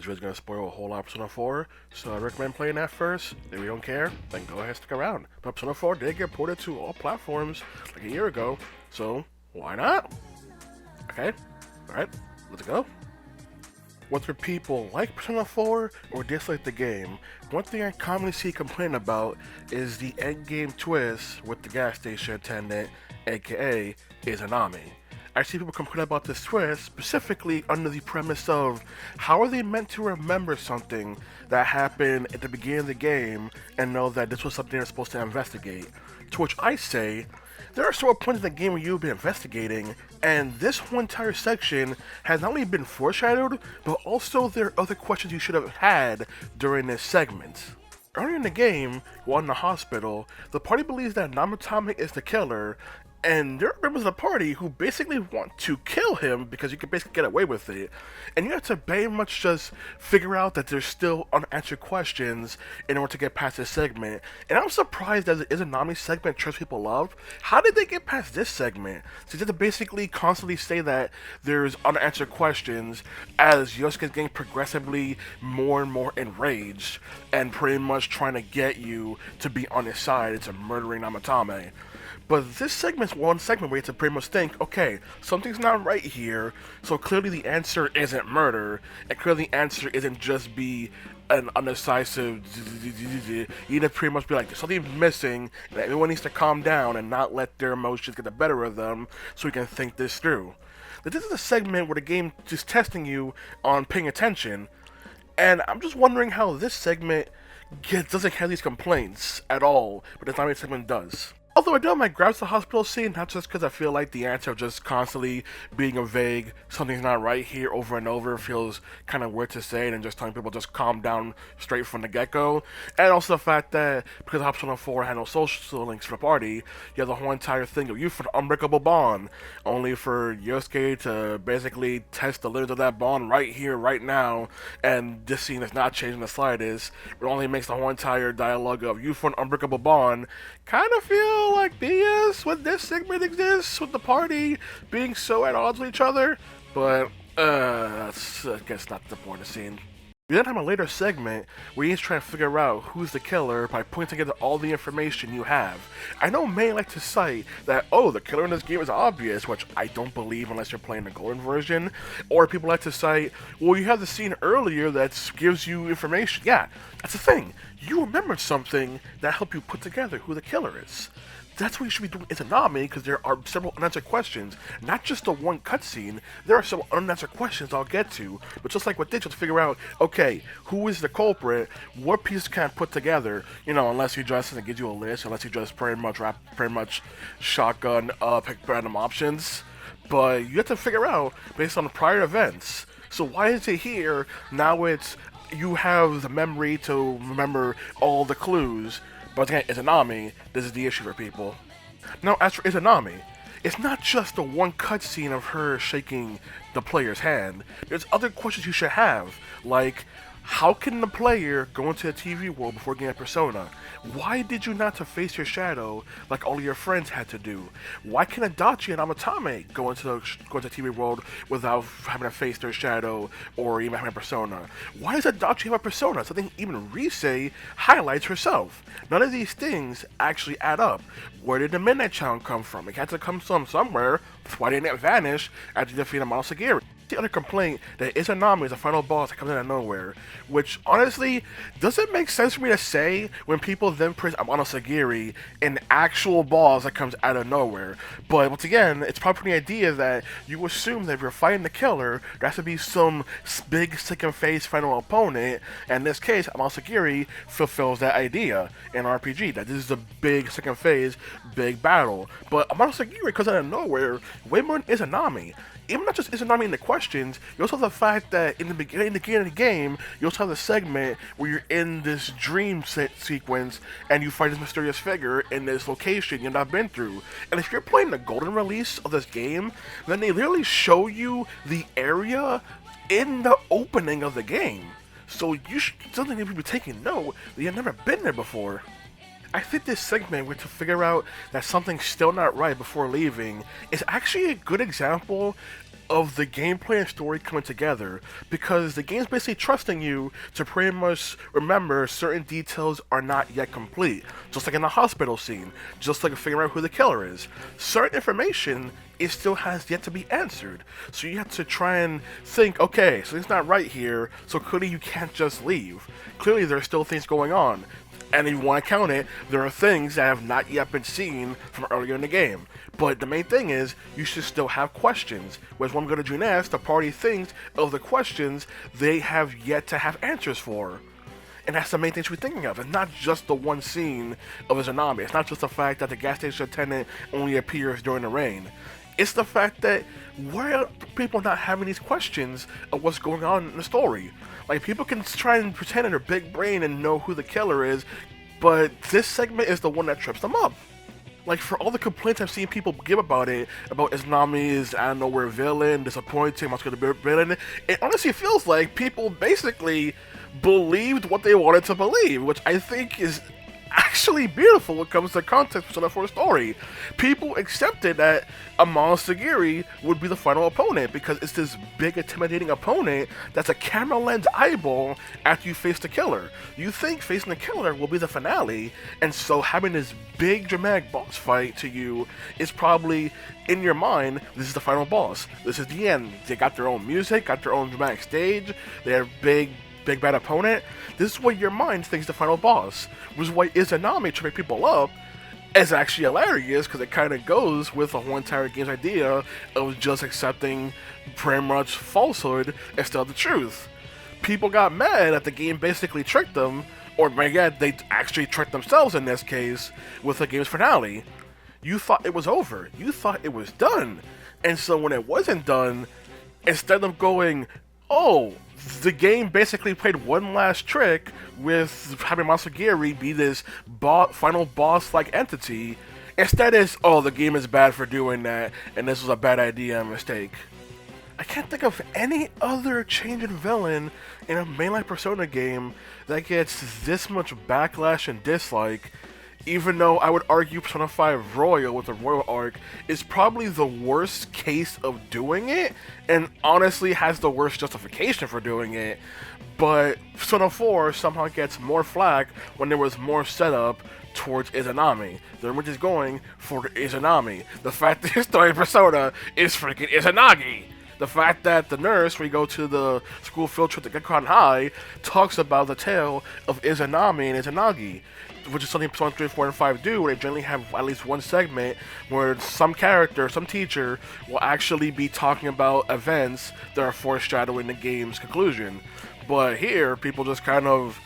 This video's gonna spoil a whole lot of Persona 4, so I recommend playing that first. If you don't care, then go ahead and stick around. But Persona 4 did get ported to all platforms like a year ago, so why not? Okay, alright, let's go. Whether people like Persona 4 or dislike the game, one thing I commonly see complained about is the endgame twist with the gas station attendant, aka Izanami. I see people complain about this twist specifically under the premise of how are they meant to remember something that happened at the beginning of the game and know that this was something they're supposed to investigate. To which I say, there are several points in the game where you've been investigating, and this whole entire section has not only been foreshadowed, but also there are other questions you should have had during this segment. Earlier in the game, while in the hospital, the party believes that Namatame is the killer, and there are members of the party who basically want to kill him because you can basically get away with it. And you have to very much just figure out that there's still unanswered questions in order to get past this segment. And I'm surprised that the Izanami segment Trust People Love. How did they get past this segment? So they have to basically constantly say that there's unanswered questions as Yosuke is getting progressively more and more enraged and pretty much trying to get you to be on his side into murdering Namatame. But this segment's one segment where you have to pretty much think, okay, something's not right here, so clearly the answer isn't murder, and clearly the answer isn't just be an undecisive. You need to pretty much be like, there's something missing, and everyone needs to calm down and not let their emotions get the better of them so we can think this through. But this is a segment where the game is testing you on paying attention, and I'm just wondering how this segment doesn't have these complaints at all, but the Izanami segment does. Although I do have my grabs the hospital scene, not just because I feel like the answer of just constantly being a vague, something's not right here over and over feels kind of weird to say, and just telling people just calm down straight from the get-go. And also the fact that because Persona 4 had no social links for the party, you have the whole entire thing of you for the unbreakable bond, only for Yosuke to basically test the limits of that bond right here, right now, and this scene is not changing the slightest. It only makes the whole entire dialogue of you for an unbreakable bond kind of feel like BS when this segment exists, with the party being so at odds with each other, but that's, I guess, not the point of the scene. We then have a later segment where he's trying to figure out who's the killer by putting together all the information you have. I know many like to cite that, oh, the killer in this game is obvious, which I don't believe unless you're playing the golden version, or people like to cite, well, you have the scene earlier that gives you information. Yeah, that's the thing. You remembered something that helped you put together who the killer is. That's what you should be doing in Izanami, because there are several unanswered questions. Not just the one cutscene, there are several unanswered questions I'll get to. But just like with this, you have to figure out, okay, who is the culprit? What pieces can I put together? You know, unless you just gives you a list, unless you just pretty much shotgun pick random options. But you have to figure out based on the prior events. So why is it here? Now it's you have the memory to remember all the clues. But again, Izanami, this is the issue for people. Now, as for Izanami, it's not just the one cutscene of her shaking the player's hand. There's other questions you should have, like, how can the player go into the TV world before getting a persona? Why did you not to face your shadow like all of your friends had to do? Why can Adachi and Amatame go into the TV world without having to face their shadow or even having a persona? Why does Adachi have a persona? Something even Rise highlights herself. None of these things actually add up. Where did the Midnight Child come from? It had to come from somewhere. That's why didn't it vanish after defeating Monosagiri? The other complaint that Izanami is a final boss that comes out of nowhere, which honestly doesn't make sense for me to say when people then praise Monosagiri, an actual boss that comes out of nowhere. But once again, it's probably the idea that you assume that if you're fighting the killer, there has to be some big second phase final opponent, and in this case, Monosagiri fulfills that idea in RPG, that this is the big second phase, big battle. But Monosagiri comes out of nowhere way more than Izanami. Even not just Izanami in the questions, you also have the fact that in the beginning of the game, you also have the segment where you're in this dream sequence and you find this mysterious figure in this location you've not been through. And if you're playing the golden release of this game, then they literally show you the area in the opening of the game. So you should something you should be taking note that you've never been there before. I think this segment where to figure out that something's still not right before leaving is actually a good example of the gameplay and story coming together, because the game's basically trusting you to pretty much remember certain details are not yet complete. Just like in the hospital scene, just like figuring out who the killer is. Certain information it still has yet to be answered. So you have to try and think, okay, so it's not right here, so clearly you can't just leave. Clearly there's still things going on. And if you want to count it, there are things that have not yet been seen from earlier in the game. But the main thing is, you should still have questions. Whereas when I'm going to Junes, the party thinks of the questions they have yet to have answers for. And that's the main thing we're thinking of. It's not just the one scene of Izanami. It's not just the fact that the gas station attendant only appears during the rain. It's the fact that why are people not having these questions of what's going on in the story? Like, people can try and pretend in their big brain and know who the killer is, but this segment is the one that trips them up. Like, for all the complaints I've seen people give about it, about Izanami's out of nowhere villain, disappointing, what's going to be villain, it honestly feels like people basically believed what they wanted to believe, which I think is actually beautiful when it comes to context for the story. People accepted that Izanagi would be the final opponent because it's this big intimidating opponent that's a camera lens eyeball after you face the killer. You think facing the killer will be the finale, and so having this big dramatic boss fight to you is probably, in your mind, this is the final boss. This is the end. They got their own music, got their own dramatic stage, they have big bad opponent. This is what your mind thinks the final boss. Which is why Izanami to make people up is actually hilarious, because it kind of goes with the whole entire game's idea of just accepting pretty much falsehood instead of the truth. People got mad that the game basically tricked them, or again, they actually tricked themselves in this case with the game's finale. You thought it was over. You thought it was done. And so when it wasn't done, instead of going, oh, the game basically played one last trick with having Izanagi be this final boss-like entity. Instead it's, oh, the game is bad for doing that, and this was a bad idea and mistake. I can't think of any other change in villain in a mainline Persona game that gets this much backlash and dislike, even though I would argue Persona 5 Royal with the Royal arc is probably the worst case of doing it, and honestly has the worst justification for doing it. But Persona 4 somehow gets more flack when there was more setup towards Izanami. The image is going for Izanami. The fact that his story Persona is freaking Izanagi. The fact that the nurse, when you go to the school field trip to Gekkan High, talks about the tale of Izanami and Izanagi, which is something Persona 3, 4, and 5 do, where they generally have at least one segment where some character, some teacher, will actually be talking about events that are foreshadowing the game's conclusion. But here, people just kind of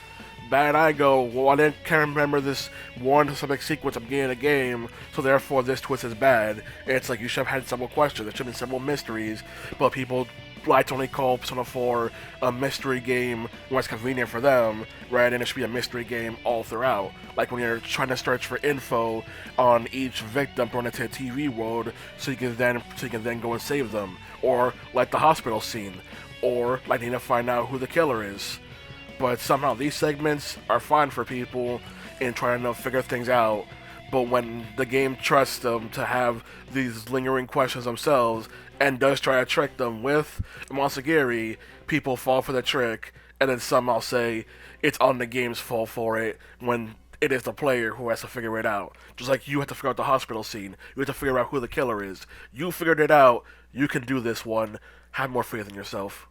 bad eye go, well, I can't remember this one specific sequence at the beginning of the game, so therefore this twist is bad. And it's like, you should have had several questions, there should have been several mysteries, but people like to only call Persona 4 a mystery game when it's convenient for them, rather than it should be a mystery game all throughout. Like when you're trying to search for info on each victim thrown into a TV world, so you can then go and save them, or like the hospital scene, or like need to find out who the killer is. But somehow these segments are fine for people in trying to figure things out. But when the game trusts them to have these lingering questions themselves and does try to trick them with Izanagi, people fall for the trick and then somehow say it's on the game's fault for it when it is the player who has to figure it out. Just like you have to figure out the hospital scene. You have to figure out who the killer is. You figured it out. You can do this one. Have more faith in yourself.